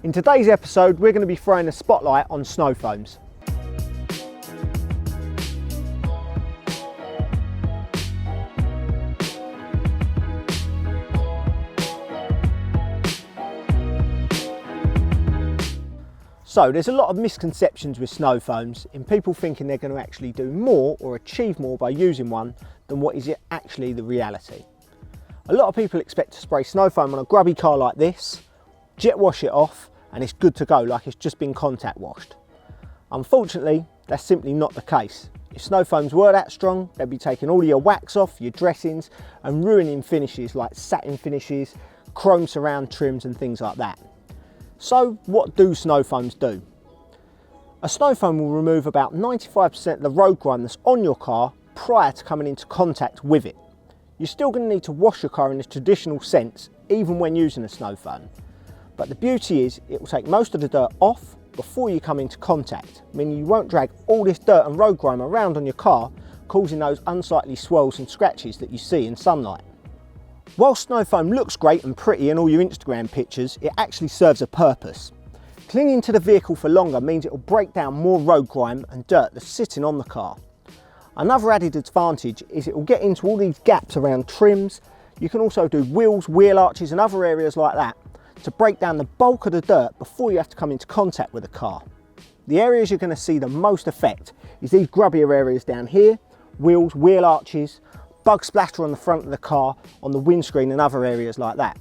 In today's episode, we're going to be throwing a spotlight on snow foams. So there's a lot of misconceptions with snow foams in people thinking they're going to actually do more or achieve more by using one than what is actually the reality. A lot of people expect to spray snow foam on a grubby car like this, jet wash it off, and it's good to go like it's just been contact washed. Unfortunately, that's simply not the case. If snow foams were that strong, they'd be taking all of your wax off, your dressings, and ruining finishes like satin finishes, chrome surround trims and things like that. So what do snow foams do? A snow foam will remove about 95% of the road grime that's on your car prior to coming into contact with it. You're still going to need to wash your car in the traditional sense even when using a snow foam. But the beauty is it will take most of the dirt off before you come into contact, meaning you won't drag all this dirt and road grime around on your car, causing those unsightly swirls and scratches that you see in sunlight. While snow foam looks great and pretty in all your Instagram pictures, it actually serves a purpose. Clinging to the vehicle for longer means it will break down more road grime and dirt that's sitting on the car. Another added advantage is it will get into all these gaps around trims. You can also do wheels, wheel arches and other areas like that to break down the bulk of the dirt before you have to come into contact with the car. The areas you're going to see the most effect is these grubbier areas down here, wheels, wheel arches, bug splatter on the front of the car, on the windscreen and other areas like that.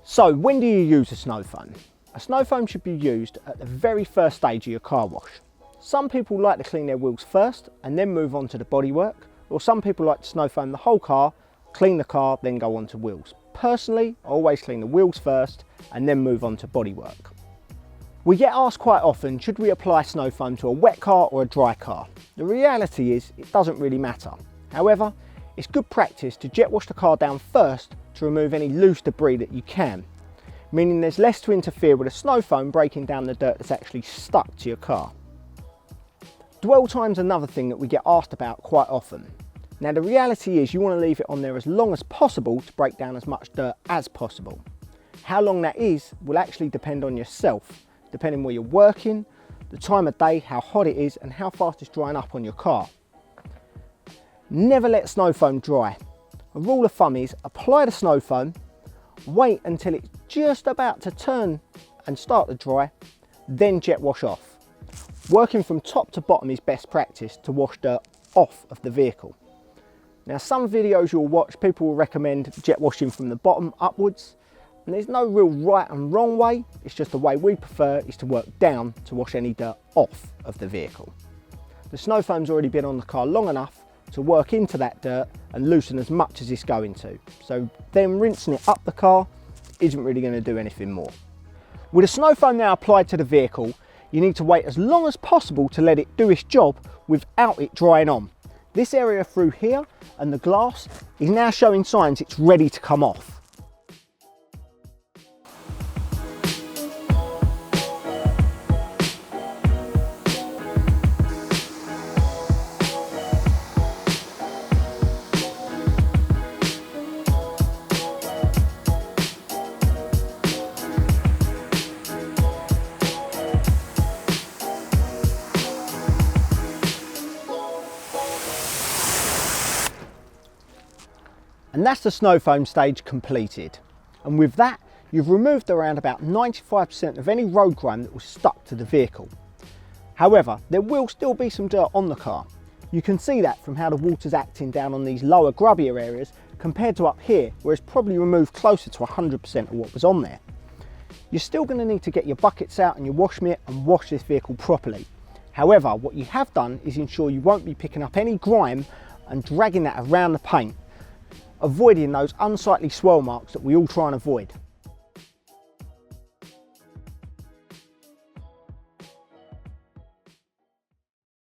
So when do you use a snow foam? A snow foam should be used at the very first stage of your car wash. Some people like to clean their wheels first and then move on to the bodywork, or some people like to snow foam the whole car, clean the car, then go on to wheels. Personally, I always clean the wheels first and then move on to bodywork. We get asked quite often, should we apply snow foam to a wet car or a dry car? The reality is it doesn't really matter. However, it's good practice to jet wash the car down first to remove any loose debris that you can, meaning there's less to interfere with a snow foam breaking down the dirt that's actually stuck to your car. Dwell time's another thing that we get asked about quite often. Now the reality is you want to leave it on there as long as possible to break down as much dirt as possible. How long that is will actually depend on yourself, depending where you're working, the time of day, how hot it is and how fast it's drying up on your car. Never let snow foam dry. A rule of thumb is apply the snow foam, wait until it's just about to turn and start to dry, then jet wash off. Working from top to bottom is best practice to wash dirt off of the vehicle. Now some videos you'll watch, people will recommend jet washing from the bottom upwards, and there's no real right and wrong way, it's just the way we prefer is to work down to wash any dirt off of the vehicle. The snow foam's already been on the car long enough to work into that dirt and loosen as much as it's going to. So then rinsing it up the car isn't really going to do anything more. With the snow foam now applied to the vehicle, you need to wait as long as possible to let it do its job without it drying on. This area through here and the glass is now showing signs it's ready to come off. And that's the snow foam stage completed. And with that, you've removed around about 95% of any road grime that was stuck to the vehicle. However, there will still be some dirt on the car. You can see that from how the water's acting down on these lower grubbier areas compared to up here, where it's probably removed closer to 100% of what was on there. You're still going to need to get your buckets out and your wash mitt and wash this vehicle properly. However, what you have done is ensure you won't be picking up any grime and dragging that around the paint, avoiding those unsightly swirl marks that we all try and avoid.